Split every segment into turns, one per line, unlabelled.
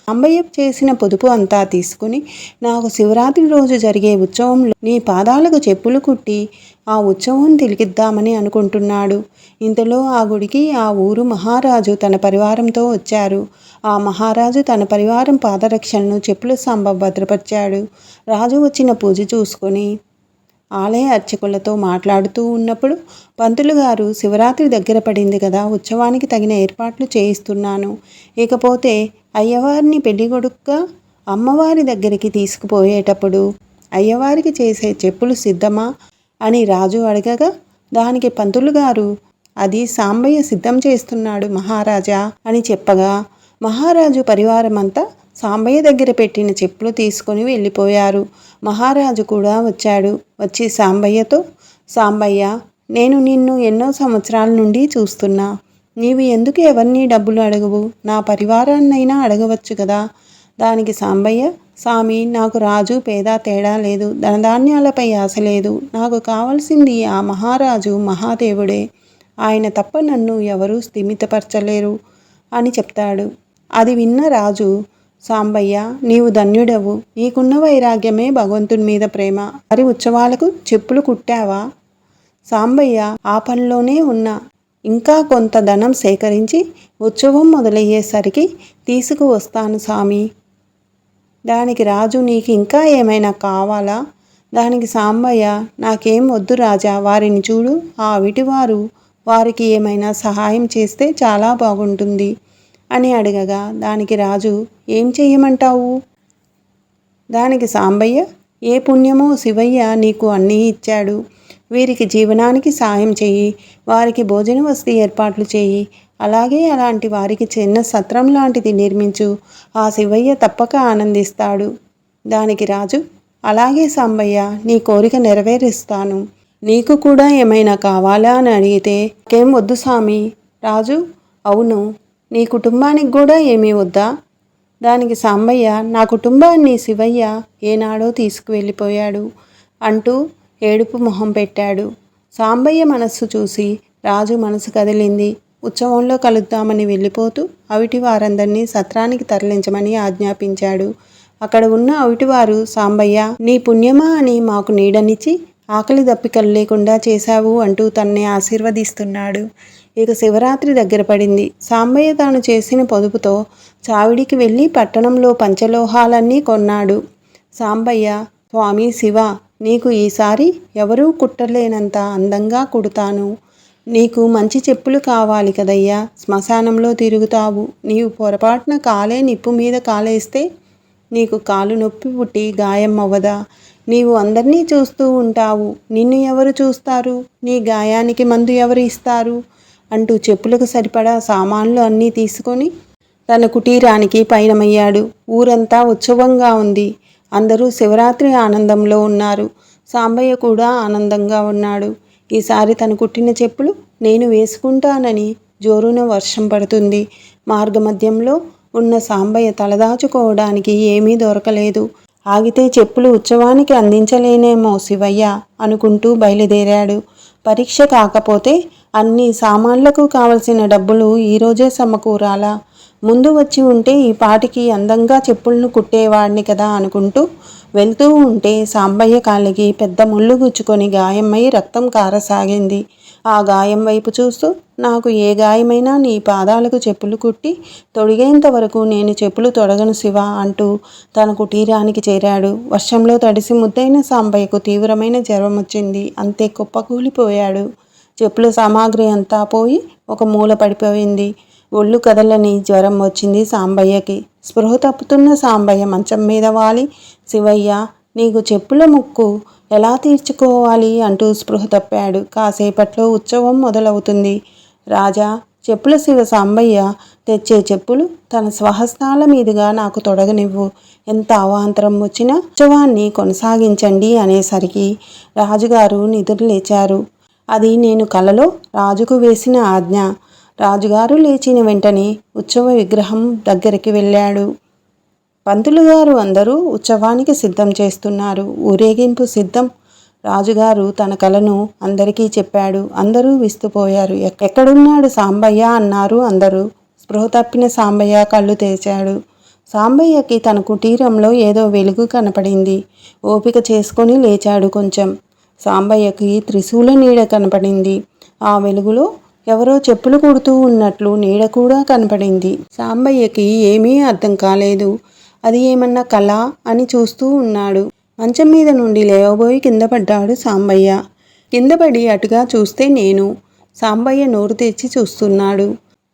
అంబయ్య చేసిన పొదుపు అంతా తీసుకుని నాకు శివరాత్రి రోజు జరిగే ఉత్సవంలో నీ పాదాలకు చెప్పులు కుట్టి ఆ ఉత్సవం తిలికిద్దామని అనుకుంటున్నాడు. ఇంతలో ఆ గుడికి ఆ ఊరు మహారాజు తన పరివారంతో వచ్చారు. ఆ మహారాజు తన పరివారం పాదరక్షలను చెప్పుల సాంబ భద్రపరిచాడు. రాజు వచ్చిన పూజ చూసుకొని ఆలయ అర్చకులతో మాట్లాడుతూ ఉన్నప్పుడు, పంతులు గారు, శివరాత్రి దగ్గర పడింది కదా, ఉత్సవానికి తగిన ఏర్పాట్లు చేయిస్తున్నాను. ఇకపోతే అయ్యవారిని పెళ్లికొడుకుగా అమ్మవారి దగ్గరికి తీసుకుపోయేటప్పుడు అయ్యవారికి చేసే చెప్పులు సిద్ధమా అని రాజు అడగగా, దానికి పంతులు గారు, అది సాంబయ్య సిద్ధం చేస్తున్నాడు మహారాజా అని చెప్పగా, మహారాజు పరివారమంతా సాంబయ్య దగ్గర పెట్టిన చెప్పులు తీసుకొని వెళ్ళిపోయారు. మహారాజు కూడా వచ్చాడు. వచ్చి సాంబయ్యతో, సాంబయ్య, నేను నిన్ను ఎన్నో సంవత్సరాల నుండి చూస్తున్నా. నీవు ఎందుకు ఎవరిని డబ్బులు అడగవు? నా పరివారాన్నైనా అడగవచ్చు కదా. దానికి సాంబయ్య, స్వామి, నాకు రాజు పేద తేడా లేదు, ధనధాన్యాలపై ఆశ లేదు. నాకు కావలసింది ఆ మహారాజు మహాదేవుడే. ఆయన తప్ప నన్ను ఎవరూ స్థిమితపరచలేరు అని చెప్తాడు. అది విన్న రాజు, సాంబయ్య, నీవు ధన్యుడవు. నీకున్న వైరాగ్యమే భగవంతుని మీద ప్రేమ. వారి ఉత్సవాలకు చెప్పులు కుట్టావా? సాంబయ్య, ఆ పనిలోనే ఉన్నా. ఇంకా కొంత ధనం సేకరించి ఉత్సవం మొదలయ్యేసరికి తీసుకువస్తాను స్వామి. దానికి రాజు, నీకు ఇంకా ఏమైనా కావాలా? దానికి సాంబయ్య, నాకేం వద్దు రాజా, వారిని చూడు. ఆ విటివారు వారికి ఏమైనా సహాయం చేస్తే చాలా బాగుంటుంది అని అడగగా, దానికి రాజు, ఏం చెయ్యమంటావు? దానికి సాంబయ్య, ఏ పుణ్యమో శివయ్య నీకు అన్నీ ఇచ్చాడు. వీరికి జీవనానికి సాయం చెయ్యి, వారికి భోజన వసతి ఏర్పాట్లు చేయి. అలాగే అలాంటి వారికి చిన్న సత్రం లాంటిది నిర్మించు. ఆ శివయ్య తప్పక ఆనందిస్తాడు. దానికి రాజు, అలాగే సాంబయ్య, నీ కోరిక నెరవేరుస్తాను. నీకు కూడా ఏమైనా కావాలా అని అడిగితే, నాకేం వద్దు స్వామి. రాజు, అవును, నీ కుటుంబానికి కూడా ఏమీ వద్దా? దానికి సాంబయ్య, నా కుటుంబాన్ని శివయ్య ఏనాడో తీసుకువెళ్ళిపోయాడు అంటూ ఏడుపు మొహం పెట్టాడు. సాంబయ్య మనస్సు చూసి రాజు మనసు కదిలింది. ఉత్సవంలో కలుద్దామని వెళ్ళిపోతూ అవిటి వారందరినీ సత్రానికి తరలించమని ఆజ్ఞాపించాడు. అక్కడ ఉన్న అవిటివారు, సాంబయ్య, నీ పుణ్యమా అని మాకు నీడనిచ్చి ఆకలి దప్పికలు లేకుండా చేశావు అంటూ తనని ఆశీర్వదిస్తున్నాడు. ఇక శివరాత్రి దగ్గర పడింది. సాంబయ్య తాను చేసిన పొదుపుతో చావిడికి వెళ్ళి పట్టణంలో పంచలోహాలన్నీ కొన్నాడు. సాంబయ్య, స్వామి శివ, నీకు ఈసారి ఎవరూ కుట్టలేనంత అందంగా కుడతాను. నీకు మంచి చెప్పులు కావాలి కదయ్యా. శ్మశానంలో తిరుగుతావు. నీవు పొరపాటున కాలే నిప్పు మీద కాలేస్తే నీకు కాలు నొప్పి పుట్టి గాయం అవ్వదా? నీవు అందరినీ చూస్తూ ఉంటావు. నిన్ను ఎవరు చూస్తారు? నీ గాయానికి మందు ఎవరు ఇస్తారు? అంటూ చెప్పులకు సరిపడా సామాన్లు అన్నీ తీసుకొని తన కుటీరానికి పయనమయ్యాడు. ఊరంతా ఉత్సవంగా ఉంది. అందరూ శివరాత్రి ఆనందంలో ఉన్నారు. సాంబయ్య కూడా ఆనందంగా ఉన్నాడు. ఈసారి తను కుట్టిన చెప్పులు నేను వేసుకుంటానని జోరున వర్షం పడుతుంది. మార్గమధ్యంలో ఉన్న సాంబయ్య తలదాచుకోవడానికి ఏమీ దొరకలేదు. ఆగితే చెప్పులు ఉత్సవానికి అందించలేనేమో శివయ్య అనుకుంటూ బయలుదేరాడు. పరీక్ష కాకపోతే అన్ని సామాన్లకు కావలసిన డబ్బులు ఈరోజే సమకూరాలా? ముందు వచ్చి ఉంటే ఈ పాటికి అందంగా చెప్పులను కుట్టేవాడిని కదా అనుకుంటూ వెళ్తూ ఉంటే సాంబయ్య కాళ్ళకి పెద్ద ముళ్ళు గుచ్చుకొని గాయమై రక్తం కారసాగింది. ఆ గాయం వైపు చూస్తూ, నాకు ఏ గాయమైనా నీ పాదాలకు చెప్పులు కుట్టి తొడిగేంత వరకు నేను చెప్పులు తొడగను శివ అంటూ తన కుటీరానికి చేరాడు. వర్షంలో తడిసి ముద్దైన సాంబయ్యకు తీవ్రమైన జ్వరం వచ్చింది. అంతే కుప్పకూలిపోయాడు. చెప్పుల సామాగ్రి అంతా పోయి ఒక మూల పడిపోయింది. ఒళ్ళు కదలని జ్వరం వచ్చింది సాంబయ్యకి. స్పృహ తప్పుతున్న సాంబయ్య మంచం మీద వాలి, శివయ్య, నీకు చెప్పుల ముక్కు ఎలా తీర్చుకోవాలి అంటూ స్పృహ తప్పాడు. కాసేపట్లో ఉత్సవం మొదలవుతుంది. రాజా, చెప్పుల శివ సాంబయ్య తెచ్చే చెప్పులు తన స్వహస్తాల మీదుగా నాకు తొడగనివ్వు. ఎంత అవాంతరం వచ్చినా ఉత్సవాన్ని కొనసాగించండి అనేసరికి రాజుగారు నిద్రలేచారు. అది నేను కలలో రాజుకు వేసిన ఆజ్ఞ. రాజుగారు లేచిన వెంటనే ఉత్సవ విగ్రహం దగ్గరికి వెళ్ళాడు. పంతులు గారు అందరూ ఉత్సవానికి సిద్ధం చేస్తున్నారు. ఊరేగింపు సిద్ధం. రాజుగారు తన కలను అందరికీ చెప్పాడు. అందరూ విస్తుపోయారు. ఎక్కడున్నాడు సాంబయ్య అన్నారు అందరూ. స్పృహ తప్పిన సాంబయ్య కళ్ళు తెరిచాడు. సాంబయ్యకి తన కుటీరంలో ఏదో వెలుగు కనపడింది. ఓపిక చేసుకొని లేచాడు. కొంచెం సాంబయ్యకి త్రిశూల నీడ కనపడింది. ఆ వెలుగులో ఎవరో చెప్పులు కుడుతూ ఉన్నట్లు నీడ కూడా కనపడింది. సాంబయ్యకి ఏమీ అర్థం కాలేదు. అది ఏమన్నా కళ అని చూస్తూ ఉన్నాడు. మంచం మీద నుండి లేవబోయి కింద పడ్డాడు సాంబయ్య. కింద పడి అటుగా చూస్తే నేను. సాంబయ్య నోరు తెచ్చి చూస్తున్నాడు.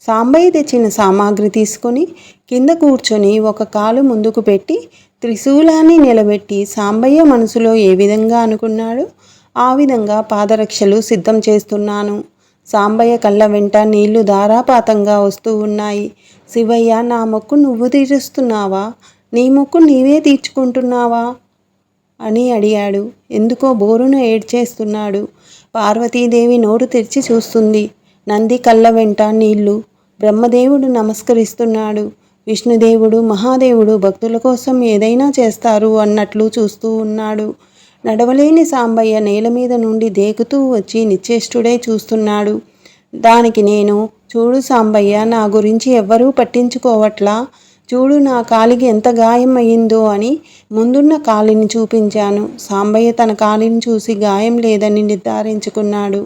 సాంబయ్య తెచ్చిన సామాగ్రి తీసుకొని కింద కూర్చొని ఒక కాలు ముందుకు పెట్టి త్రిశూలాన్ని నిలబెట్టి సాంబయ్య మనసులో ఏ విధంగా అనుకున్నాడు ఆ విధంగా పాదరక్షలు సిద్ధం చేస్తున్నాను. సాంబయ్య కళ్ళ వెంట నీళ్లు ధారాపాతంగా వస్తూ ఉన్నాయి. శివయ్య, నా మొక్కు నువ్వు తీరుస్తున్నావా? నీ మొక్కు నీవే తీర్చుకుంటున్నావా అని అడిగాడు. ఎందుకో బోరున ఏడ్చేస్తున్నాడు. పార్వతీదేవి నోరు తెరిచి చూస్తుంది. నంది కళ్ళ వెంట నీళ్లు. బ్రహ్మదేవుడు నమస్కరిస్తున్నాడు. విష్ణుదేవుడు, మహాదేవుడు భక్తుల కోసం ఏదైనా చేస్తారు అన్నట్లు చూస్తూ ఉన్నాడు. నడవలేని సాంబయ్య నేల మీద నుండి దేకుతూ వచ్చి నిశ్చేష్టుడై చూస్తున్నాడు. దానికి నేను, చూడు సాంబయ్య, నా గురించి ఎవ్వరూ పట్టించుకోవట్లా, చూడు నా కాలికి ఎంత గాయం అయ్యిందో అని ముందున్న కాలిని చూపించాను. సాంబయ్య తన కాలిని చూసి గాయం లేదని నిర్ధారించుకున్నాడు.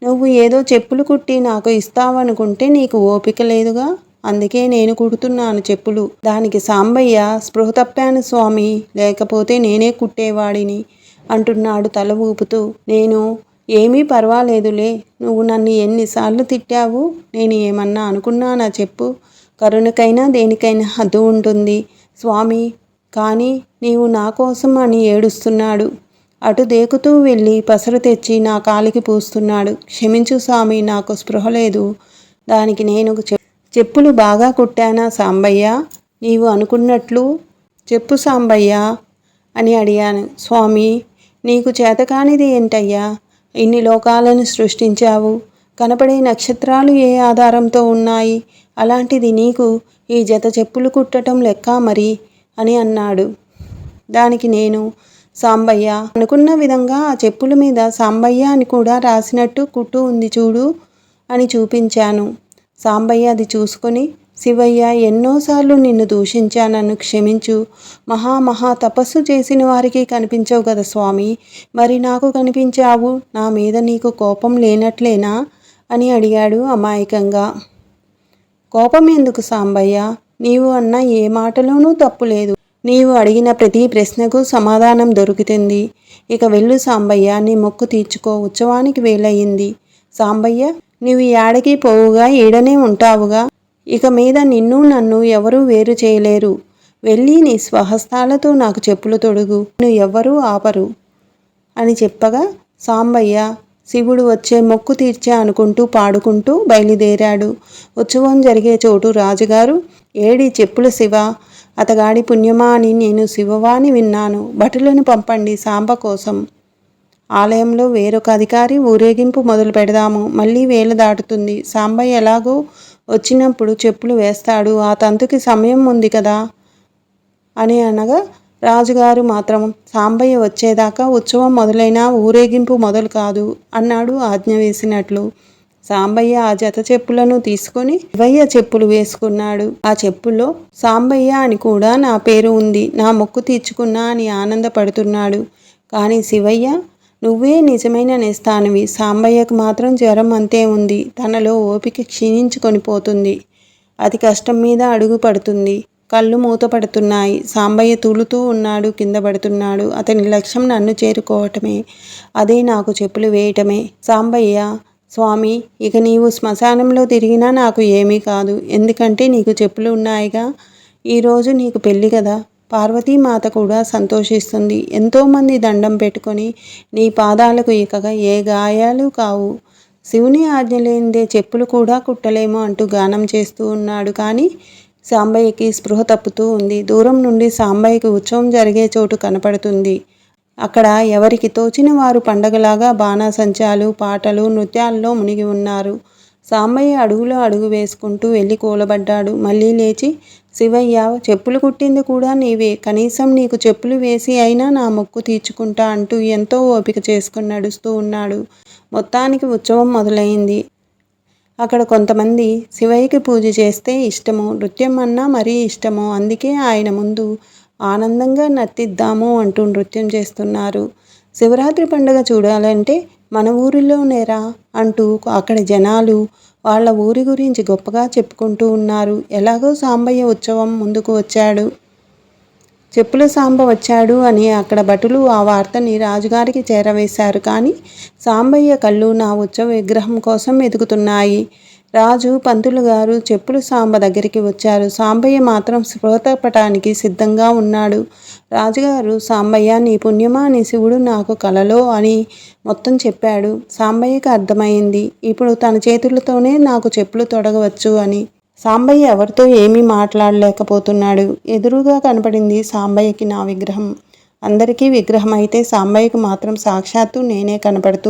నువ్వు ఏదో చెప్పులు కుట్టి నాకు ఇస్తావనుకుంటే నీకు ఓపిక లేదుగా, అందుకే నేను కుడుతున్నాను చెప్పులు. దానికి సాంబయ్య, స్పృహ తప్పాను స్వామి, లేకపోతే నేనే కుట్టేవాడిని అంటున్నాడు తల ఊపుతూ. నేను, ఏమీ పర్వాలేదులే, నువ్వు నన్ను ఎన్నిసార్లు తిట్టావు, నేను ఏమన్నా అనుకున్నానా చెప్పు, కరుణకైనా దేనికైనా హద్దు ఉంటుంది స్వామి, కానీ నీవు నా కోసం అని ఏడుస్తున్నాడు. అటు దేకుతూ వెళ్ళి పసరు తెచ్చి నా కాలికి పూస్తున్నాడు. క్షమించు స్వామి, నాకు స్పృహ లేదు. దానికి నేను, చెప్పులు బాగా కుట్టానా సాంబయ్య, నీవు అనుకున్నట్లు చెప్పు సాంబయ్య అని అడిగాను. స్వామి, నీకు చేతకానిది ఏంటయ్యా? ఇన్ని లోకాలను సృష్టించావు, కనపడే నక్షత్రాలు ఏ ఆధారంతో ఉన్నాయి, అలాంటిది నీకు ఈ జత చెప్పులు కుట్టడం లెక్క మరి అని అన్నాడు. దానికి నేను, సాంబయ్య, అనుకున్న విధంగా ఆ చెప్పుల మీద సాంబయ్య అని కూడా రాసినట్టు కుట్టు ఉంది చూడు అని చూపించాను. సాంబయ్య అది చూసుకొని, శివయ్య, ఎన్నోసార్లు నిన్ను దూషించానన్ను క్షమించు. మహా తపస్సు చేసిన వారికి కనిపించవు కదా స్వామి, మరి నాకు కనిపించావు, నా మీద నీకు కోపం లేనట్లేనా అని అడిగాడు అమాయకంగా. కోపం ఎందుకు సాంబయ్య, నీవు అన్న ఏ మాటలోనూ తప్పు లేదు. నీవు అడిగిన ప్రతి ప్రశ్నకు సమాధానం దొరుకుతుంది. ఇక వెళ్ళు సాంబయ్య, నీ మొక్కు తీర్చుకో, ఉత్సవానికి వేలయ్యింది. సాంబయ్య, నీవు ఏడకి పోవుగా, ఈడనే ఉంటావుగా, ఇక మీద నిన్ను నన్ను ఎవరూ వేరు చేయలేరు. వెళ్ళి నీ స్వహస్తాలతో నాకు చెప్పులు తొడుగు, నువ్వు ఎవ్వరూ ఆపరు అని చెప్పగా సాంబయ్య శివుడు వచ్చే మొక్కు తీర్చే అనుకుంటూ పాడుకుంటూ బయలుదేరాడు. ఉత్సవం జరిగే చోటు రాజుగారు, ఏడి చెప్పుల శివ, అతగాడి పుణ్యమా అని నేను శివవాణి విన్నాను, భటులను పంపండి సాంబ కోసం. ఆలయంలో వేరొక అధికారి, ఊరేగింపు మొదలు పెడదాము, మళ్ళీ వేళ దాటుతుంది, సాంబయ్య ఎలాగో వచ్చినప్పుడు చెప్పులు వేస్తాడు, ఆ తంతుకి సమయం ఉంది కదా అని అనగా రాజుగారు మాత్రం, సాంబయ్య వచ్చేదాకా ఉత్సవం మొదలైనా ఊరేగింపు మొదలు కాదు అన్నాడు ఆజ్ఞ వేసినట్లు. సాంబయ్య ఆ జత చెప్పులను తీసుకొని శివయ్య చెప్పులు వేసుకున్నాడు. ఆ చెప్పుల్లో సాంబయ్య అని కూడా నా పేరు ఉంది, నా మొక్కు తీర్చుకున్నా అని ఆనందపడుతున్నాడు. కానీ శివయ్య, నువ్వే నిజమైన నేస్తానివి, సాంబయ్యకు మాత్రం జ్వరం అంతే ఉంది, తనలో ఓపిక క్షీణించుకొని పోతుంది, అతి కష్టం మీద అడుగు పడుతుంది, కళ్ళు మూతపడుతున్నాయి. సాంబయ్య తూలుతూ ఉన్నాడు, కింద పడుతున్నాడు. అతని లక్ష్యం నన్ను చేరుకోవటమే, అదే నాకు చెప్పులు వేయటమే. సాంబయ్య, స్వామి, ఇక నీవు శ్మశానంలో తిరిగినా నాకు ఏమీ కాదు, ఎందుకంటే నీకు చెప్పులు ఉన్నాయిగా. ఈరోజు నీకు పెళ్ళి కదా, పార్వతీమాత కూడా సంతోషిస్తుంది. ఎంతోమంది దండం పెట్టుకొని నీ పాదాలకు ఇకగా ఏ గాయాలు కావు. శివుని ఆజ్ఞ లేనిదే చెప్పులు కూడా కుట్టలేము అంటూ గానం చేస్తూ ఉన్నాడు. కానీ సాంబయ్యకి స్పృహ తప్పుతూ ఉంది. దూరం నుండి సాంబయ్యకి ఉత్సవం జరిగే చోటు కనపడుతుంది. అక్కడ ఎవరికి తోచిన వారు పండగలాగా బాణాసంచాలు, పాటలు, నృత్యాల్లో మునిగి ఉన్నారు. సాంబయ్య అడుగులో అడుగు వేసుకుంటూ వెళ్ళి కూలబడ్డాడు. మళ్ళీ లేచి, శివయ్య, చెప్పులు కుట్టింది కూడా నీవే, కనీసం నీకు చెప్పులు వేసి అయినా నా మొక్కు తీర్చుకుంటా అంటూ ఎంతో ఓపిక చేసుకుని నడుస్తూ ఉన్నాడు. మొత్తానికి ఉత్సవం మొదలైంది. అక్కడ కొంతమంది శివయ్యకి పూజ చేస్తే ఇష్టము, నృత్యం అన్నా మరీ ఇష్టము, అందుకే ఆయన ముందు ఆనందంగా నర్తిద్దాము అంటూ నృత్యం చేస్తున్నారు. శివరాత్రి పండుగ చూడాలంటే మన ఊరిలోనేరా అంటూ అక్కడ జనాలు వాళ్ళ ఊరి గురించి గొప్పగా చెప్పుకుంటూ ఉన్నారు. ఎలాగో సాంబయ్య ఉత్సవం ముందుకు వచ్చాడు, చెప్పుల సాంబ వచ్చాడు అని అక్కడ భటులు ఆ వార్తని రాజుగారికి చేరవేశారు. కానీ సాంబయ్య కళ్ళు నా ఉత్సవ విగ్రహం కోసం వెతుకుతున్నాయి. రాజు పంతులు గారు చెప్పులు సాంబ దగ్గరికి వచ్చారు. సాంబయ్య మాత్రం స్ఫోటపటానికి సిద్ధంగా ఉన్నాడు. రాజుగారు, సాంబయ్య నీ పుణ్యమా నీ శివుడు నాకు కలలో అని మొత్తం చెప్పాడు. సాంబయ్యకి అర్థమైంది ఇప్పుడు తన చేతులతోనే నాకు చెప్పులు తొడగవచ్చు అని. సాంబయ్య ఎవరితో ఏమీ మాట్లాడలేకపోతున్నాడు. ఎదురుగా కనపడింది సాంబయ్యకి నా విగ్రహం. అందరికీ విగ్రహం అయితే సాంబయ్యకు మాత్రం సాక్షాత్తు నేనే కనపడుతూ